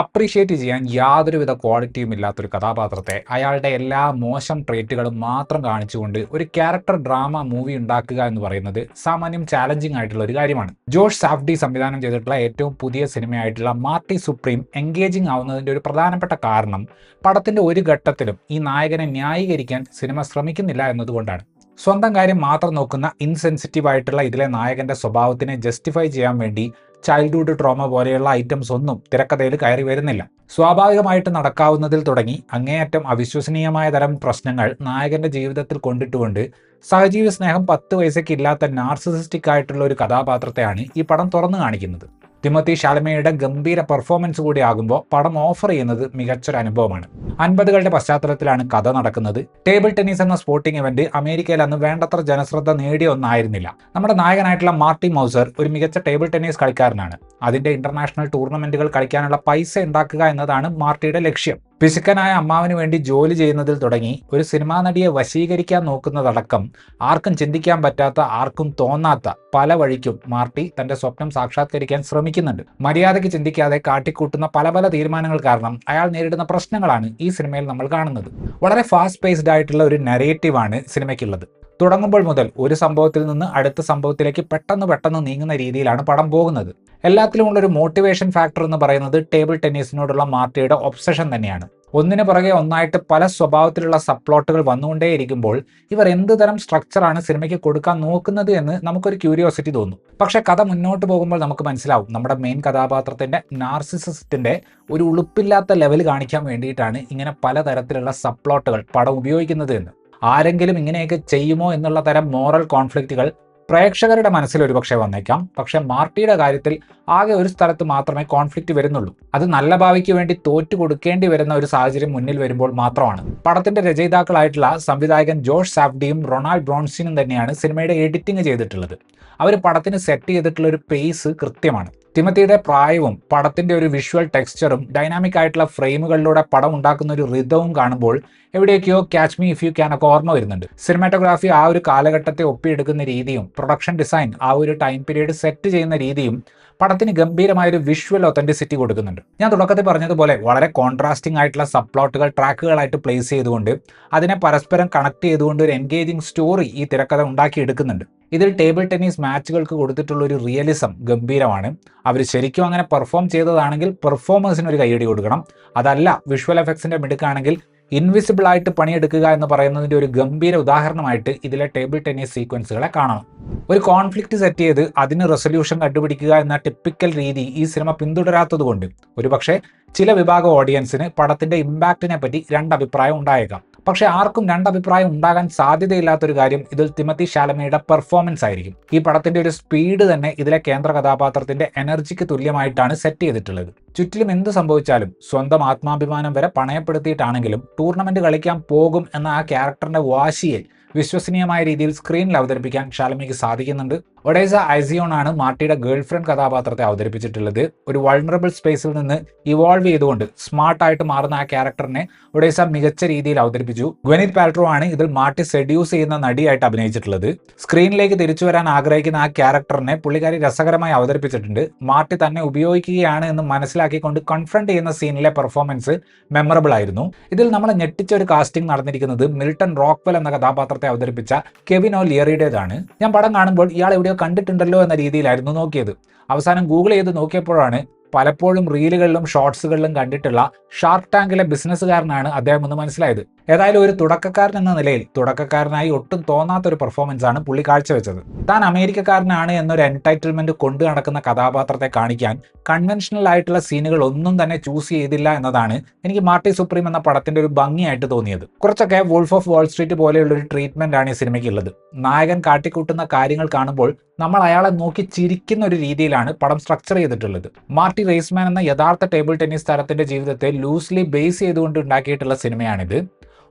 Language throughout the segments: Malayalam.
അപ്രീഷിയേറ്റ് ചെയ്യാൻ യാതൊരുവിധ ക്വാളിറ്റിയും ഇല്ലാത്തൊരു കഥാപാത്രത്തെ അയാളുടെ എല്ലാ മോശം ട്രേറ്റുകളും മാത്രം കാണിച്ചുകൊണ്ട് ഒരു ക്യാരക്ടർ ഡ്രാമ മൂവി ഉണ്ടാക്കുക എന്ന് പറയുന്നത് സാമാന്യം ചാലഞ്ചിങ് ആയിട്ടുള്ള ഒരു കാര്യമാണ്. ജോഷ് സാഫ്ഡി സംവിധാനം ചെയ്തിട്ടുള്ള ഏറ്റവും പുതിയ സിനിമയായിട്ടുള്ള മാർട്ടി സുപ്രീം എൻഗേജിംഗ് ആവുന്നതിന്റെ ഒരു പ്രധാനപ്പെട്ട കാരണം പടത്തിന്റെ ഒരു ഘട്ടത്തിലും ഈ നായകനെ ന്യായീകരിക്കാൻ സിനിമ ശ്രമിക്കുന്നില്ല എന്നതുകൊണ്ടാണ്. സ്വന്തം കാര്യം മാത്രം നോക്കുന്ന ഇൻസെൻസിറ്റീവ് ആയിട്ടുള്ള ഇതിലെ നായകന്റെ സ്വഭാവത്തിനെ ജസ്റ്റിഫൈ ചെയ്യാൻ വേണ്ടി ചൈൽഡ്ഹുഡ് ട്രോമ പോലെയുള്ള ഐറ്റംസ് ഒന്നും തിരക്കഥയിൽ കയറി വരുന്നില്ല. സ്വാഭാവികമായിട്ട് നടക്കാവുന്നതിൽ തുടങ്ങി അങ്ങേയറ്റം അവിശ്വസനീയമായ തരം പ്രശ്നങ്ങൾ നായകന്റെ ജീവിതത്തിൽ കൊണ്ടിട്ടുകൊണ്ട് സഹജീവി സ്നേഹം 10 പൈസയ്ക്ക് ഇല്ലാത്ത നാർസിസിസ്റ്റിക് ആയിട്ടുള്ള ഒരു കഥാപാത്രത്തെയാണ് ഈ പടം തുറന്നു കാണിക്കുന്നത്. തിമോത്തി ഷാലമേയുടെ ഗംഭീര പെർഫോമൻസ് കൂടി ആകുമ്പോൾ പടം ഓഫർ ചെയ്യുന്നത് മികച്ചൊരു അനുഭവമാണ്. 50കളുടെ പശ്ചാത്തലത്തിലാണ് കഥ നടക്കുന്നത്. ടേബിൾ ടെന്നീസ് എന്ന സ്പോർട്ടിംഗ് ഇവന്റ് അമേരിക്കയിൽ അന്ന് വേണ്ടത്ര ജനശ്രദ്ധ നേടിയ ഒന്നായിരുന്നില്ല. നമ്മുടെ നായകനായിട്ടുള്ള മാർട്ടി മൗസർ ഒരു മികച്ച ടേബിൾ ടെന്നീസ് കളിക്കാരനാണ്. അതിന്റെ ഇന്റർനാഷണൽ ടൂർണമെന്റുകൾ കളിക്കാനുള്ള പൈസ ഉണ്ടാക്കുക എന്നതാണ് മാർട്ടിയുടെ ലക്ഷ്യം. പിശുക്കനായ അമ്മാവിന് വേണ്ടി ജോലി ചെയ്യുന്നതിൽ തുടങ്ങി ഒരു സിനിമാ നടിയെ വശീകരിക്കാൻ നോക്കുന്നതടക്കം ആർക്കും ചിന്തിക്കാൻ പറ്റാത്ത, ആർക്കും തോന്നാത്ത പല വഴിക്കും മാർട്ടി തന്റെ സ്വപ്നം സാക്ഷാത്കരിക്കാൻ ശ്രമിക്കുന്നുണ്ട്. മര്യാദയ്ക്ക് ചിന്തിക്കാതെ കാട്ടിക്കൂട്ടുന്ന പല പല തീരുമാനങ്ങൾ കാരണം അയാൾ നേരിടുന്ന പ്രശ്നങ്ങളാണ് ഈ സിനിമയിൽ നമ്മൾ കാണുന്നത്. വളരെ ഫാസ്റ്റ് പേസ്ഡ് ആയിട്ടുള്ള ഒരു നരേറ്റീവാണ് സിനിമയ്ക്കുള്ളത്. തുടങ്ങുമ്പോൾ മുതൽ ഒരു സംഭവത്തിൽ നിന്ന് അടുത്ത സംഭവത്തിലേക്ക് പെട്ടെന്ന് നീങ്ങുന്ന രീതിയിലാണ് പടം പോകുന്നത്. എല്ലാത്തിലുമുള്ള ഒരു മോട്ടിവേഷൻ ഫാക്ടർ എന്ന് പറയുന്നത് ടേബിൾ ടെന്നീസിനോടുള്ള മാർട്ടിയുടെ ഒബ്സഷൻ തന്നെയാണ്. ഒന്നിനു പുറകെ ഒന്നായിട്ട് പല സ്വഭാവത്തിലുള്ള സബ്പ്ലോട്ടുകൾ വന്നുകൊണ്ടേയിരിക്കുമ്പോൾ ഇവർ എന്ത് തരം സ്ട്രക്ചറാണ് സിനിമയ്ക്ക് കൊടുക്കാൻ നോക്കുന്നത് എന്ന് നമുക്കൊരു ക്യൂരിയോസിറ്റി തോന്നും. പക്ഷെ കഥ മുന്നോട്ട് പോകുമ്പോൾ നമുക്ക് മനസ്സിലാവും നമ്മുടെ മെയിൻ കഥാപാത്രത്തിന്റെ നാർസിസിസത്തിന്റെ ഒരു ഉളുപ്പില്ലാത്ത ലെവൽ കാണിക്കാൻ വേണ്ടിയിട്ടാണ് ഇങ്ങനെ പലതരത്തിലുള്ള സബ്പ്ലോട്ടുകൾ പടം ഉപയോഗിക്കുന്നത് എന്ന്. ആരെങ്കിലും ഇങ്ങനെയൊക്കെ ചെയ്യുമോ എന്നുള്ള തരം മോറൽ കോൺഫ്ലിക്റ്റുകൾ പ്രേക്ഷകരുടെ മനസ്സിൽ ഒരുപക്ഷെ വന്നേക്കാം. പക്ഷെ മാർട്ടിയുടെ കാര്യത്തിൽ ആകെ ഒരു സ്ഥലത്ത് മാത്രമേ കോൺഫ്ലിക്റ്റ് വരുന്നുള്ളൂ. അത് നല്ല ഭാവിക്ക് വേണ്ടി തോറ്റു കൊടുക്കേണ്ടി വരുന്ന ഒരു സാഹചര്യം മുന്നിൽ വരുമ്പോൾ മാത്രമാണ്. പടത്തിന്റെ രചയിതാക്കളായിട്ടുള്ള സംവിധായകൻ ജോഷ് സാഫ്ഡിയും റൊണാൾഡ് ബ്രോൺസ്റ്റീനും തന്നെയാണ് സിനിമയുടെ എഡിറ്റിംഗ് ചെയ്തിട്ടുള്ളത്. അവർ പടത്തിന് സെറ്റ് ചെയ്തിട്ടുള്ള ഒരു പേസ് കൃത്യമാണ്. തിമത്തിയുടെ പ്രായവും പടത്തിന്റെ ഒരു വിഷ്വൽ ടെക്സ്ചറും ഡൈനാമിക് ആയിട്ടുള്ള ഫ്രെയിമുകളിലൂടെ പടം ഉണ്ടാക്കുന്ന ഒരു റിതവും കാണുമ്പോൾ എവിടെയൊക്കെയോ catch me if you can ഒക്കെ ഓർമ്മ വരുന്നുണ്ട്. സിനിമാറ്റോഗ്രാഫി ആ ഒരു കാലഘട്ടത്തെ ഒപ്പിയെടുക്കുന്ന രീതിയും പ്രൊഡക്ഷൻ ഡിസൈൻ ആ ഒരു ടൈം പീരീഡ് സെറ്റ് ചെയ്യുന്ന രീതിയും പടത്തിന് ഗംഭീരമായൊരു വിഷ്വൽ ഒത്തന്റിസിറ്റി കൊടുക്കുന്നുണ്ട്. ഞാൻ തുടക്കത്തിൽ പറഞ്ഞതുപോലെ വളരെ കോൺട്രാസ്റ്റിംഗ് ആയിട്ടുള്ള സബ്പ്ലോട്ടുകൾ ട്രാക്കുകളായിട്ട് പ്ലേസ് ചെയ്തുകൊണ്ട് അതിനെ പരസ്പരം കണക്ട് ചെയ്തുകൊണ്ട് ഒരു എൻഗേജിങ് സ്റ്റോറി ഈ തിരക്കഥ ഉണ്ടാക്കിയെടുക്കുന്നുണ്ട്. ഇതിൽ ടേബിൾ ടെന്നീസ് മാച്ചുകൾക്ക് കൊടുത്തിട്ടുള്ള ഒരു റിയലിസം ഗംഭീരമാണ്. അവർ ശരിക്കും അങ്ങനെ പെർഫോം ചെയ്തതാണെങ്കിൽ പെർഫോമേഴ്സിന് ഒരു കൈയടി കൊടുക്കണം. അതല്ല വിഷ്വൽ എഫക്ട്സിന്റെ മിടുക്കാണെങ്കിൽ ഇൻവിസിബിൾ ആയിട്ട് പണിയെടുക്കുക എന്ന് പറയുന്നതിന്റെ ഒരു ഗംഭീര ഉദാഹരണമായിട്ട് ഇതിലെ ടേബിൾ ടെന്നീസ് സീക്വൻസുകളെ കാണണം. ഒരു കോൺഫ്ലിക്റ്റ് സെറ്റ് ചെയ്ത് അതിന് റെസൊല്യൂഷൻ കണ്ടുപിടിക്കുക എന്ന ടിപ്പിക്കൽ രീതി ഈ സിനിമ പിന്തുടരാത്തതുകൊണ്ട് ഒരുപക്ഷെ ചില വിഭാഗം ഓഡിയൻസിന് പടത്തിന്റെ ഇമ്പാക്റ്റിനെ പറ്റി രണ്ടഭിപ്രായം ഉണ്ടായേക്കാം. പക്ഷെ ആർക്കും രണ്ടഭിപ്രായം ഉണ്ടാകാൻ സാധ്യതയില്ലാത്തൊരു കാര്യം ഇതിൽ തിമത്തി ഷാലമയുടെ പെർഫോമൻസ് ആയിരിക്കും. ഈ പടത്തിന്റെ ഒരു സ്പീഡ് തന്നെ ഇതിലെ കേന്ദ്ര കഥാപാത്രത്തിന്റെ എനർജിക്ക് തുല്യമായിട്ടാണ് സെറ്റ് ചെയ്തിട്ടുള്ളത്. ചുറ്റിലും എന്ത് സംഭവിച്ചാലും സ്വന്തം ആത്മാഭിമാനം വരെ പണയപ്പെടുത്തിയിട്ടാണെങ്കിലും ടൂർണമെന്റ് കളിക്കാൻ പോകും എന്ന ആ ക്യാരക്ടറിന്റെ വാശിയെ വിശ്വസനീയമായ രീതിയിൽ സ്ക്രീനിൽ അവതരിപ്പിക്കാൻ ഷാലമയ്ക്ക് സാധിക്കുന്നുണ്ട്. ഒഡേസ ഐസിയോൺ ആണ് മാർട്ടിയുടെ ഗേൾഫ്രണ്ട് കഥാപാത്രത്തെ അവതരിപ്പിച്ചിട്ടുള്ളത്. ഒരു വൾണറബിൾ സ്പേസിൽ നിന്ന് ഇവോൾവ് ചെയ്തുകൊണ്ട് സ്മാർട്ടായിട്ട് മാറുന്ന ആ ക്യാരക്ടറിനെ ഒഡേസ മികച്ച രീതിയിൽ അവതരിപ്പിച്ചു. ഗ്വനിത് പാൽട്രോ ആണ് ഇതിൽ മാർട്ടി സെഡ്യൂസ് ചെയ്യുന്ന നടിയായിട്ട് അഭിനയിച്ചിട്ടുള്ളത്. സ്ക്രീനിലേക്ക് തിരിച്ചു വരാൻ ആഗ്രഹിക്കുന്ന ആ ക്യാരക്ടറിനെ പുള്ളിക്കാരി രസകരമായി അവതരിപ്പിച്ചിട്ടുണ്ട്. മാർട്ടി തന്നെ ഉപയോഗിക്കുകയാണ് എന്ന് മനസ്സിലാക്കിക്കൊണ്ട് കൺഫ്രണ്ട് ചെയ്യുന്ന സീനിലെ പെർഫോമൻസ് മെമ്മറബിൾ ആയിരുന്നു. ഇതിൽ നമ്മളെ ഞെട്ടിച്ച ഒരു കാസ്റ്റിംഗ് നടന്നിരിക്കുന്നത് മിൽട്ടൺ റോക്ക്വെൽ എന്ന കഥാപാത്രത്തെ അവതരിപ്പിച്ച കെവിൻ ഒ ലിയറിയുടേതാണ്. ഞാൻ പടം കാണുമ്പോൾ ഇയാൾ എവിടെയോ കണ്ടിട്ടുണ്ടല്ലോ എന്ന രീതിയിലായിരുന്നു നോക്കിയത്. അവസാനം ഗൂഗിൾ ചെയ്ത് നോക്കിയപ്പോഴാണ് പലപ്പോഴും റീലുകളിലും ഷോർട്സുകളിലും കണ്ടിട്ടുള്ള ഷാർക്ക് ടാങ്കിലെ ബിസിനസ്സുകാരനാണ് അദ്ദേഹം എന്ന് മനസ്സിലായത്. ഏതായാലും ഒരു തുടക്കക്കാരൻ എന്ന നിലയിൽ തുടക്കക്കാരനായി ഒട്ടും തോന്നാത്തൊരു പെർഫോമൻസ് ആണ് പുള്ളി കാഴ്ചവെച്ചത്. താൻ അമേരിക്കക്കാരനാണ് എന്നൊരു എൻടൈറ്റിൽമെന്റ് കൊണ്ടു നടക്കുന്ന കഥാപാത്രത്തെ കാണിക്കാൻ കൺവെൻഷണൽ ആയിട്ടുള്ള സീനുകൾ ഒന്നും തന്നെ ചൂസ് ചെയ്തില്ല എന്നതാണ് എനിക്ക് മാർട്ടി സുപ്രീം എന്ന പടത്തിന്റെ ഒരു ഭംഗിയായിട്ട് തോന്നിയത്. കുറച്ചൊക്കെ വോൾഫ് ഓഫ് വാൾ സ്ട്രീറ്റ് പോലെയുള്ള ഒരു ട്രീറ്റ്മെന്റ് ആണ് ഈ സിനിമയ്ക്കുള്ളത്. നായകൻ കാട്ടിക്കൂട്ടുന്ന കാര്യങ്ങൾ കാണുമ്പോൾ നമ്മൾ അയാളെ നോക്കി ചിരിക്കുന്ന ഒരു രീതിയിലാണ് പടം സ്ട്രക്ചർ ചെയ്തിട്ടുള്ളത്. മാർട്ടി റേസ്മാൻ എന്ന യഥാർത്ഥ ടേബിൾ ടെന്നീസ് താരത്തിന്റെ ജീവിതത്തെ ലൂസ്ലി ബേസ് ചെയ്തുകൊണ്ട് ഉണ്ടാക്കിയിട്ടുള്ള സിനിമയാണിത്.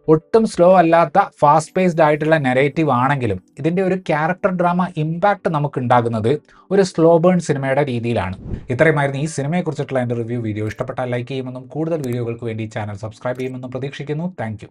ഒട്ടും സ്ലോ അല്ലാത്ത ഫാസ്റ്റ് പേസ്ഡ് ആയിട്ടുള്ള നെറേറ്റീവ് ആണെങ്കിലും ഇതിന്റെ ഒരു ക്യാരക്ടർ ഡ്രാമ ഇമ്പാക്ട് നമുക്ക് ഉണ്ടാകുന്നത് ഒരു സ്ലോ ബേൺ സിനിമയുടെ രീതിയിലാണ്. ഇത്രയുമായിരുന്നു ഈ സിനിമയെക്കുറിച്ചിട്ടുള്ള എൻ്റെ റിവ്യൂ. വീഡിയോ ഇഷ്ടപ്പെട്ടാൽ ലൈക്ക് ചെയ്യുമെന്നും കൂടുതൽ വീഡിയോകൾക്ക് വേണ്ടി ചാനൽ സബ്സ്ക്രൈബ് ചെയ്യുമെന്നും പ്രതീക്ഷിക്കുന്നു. താങ്ക്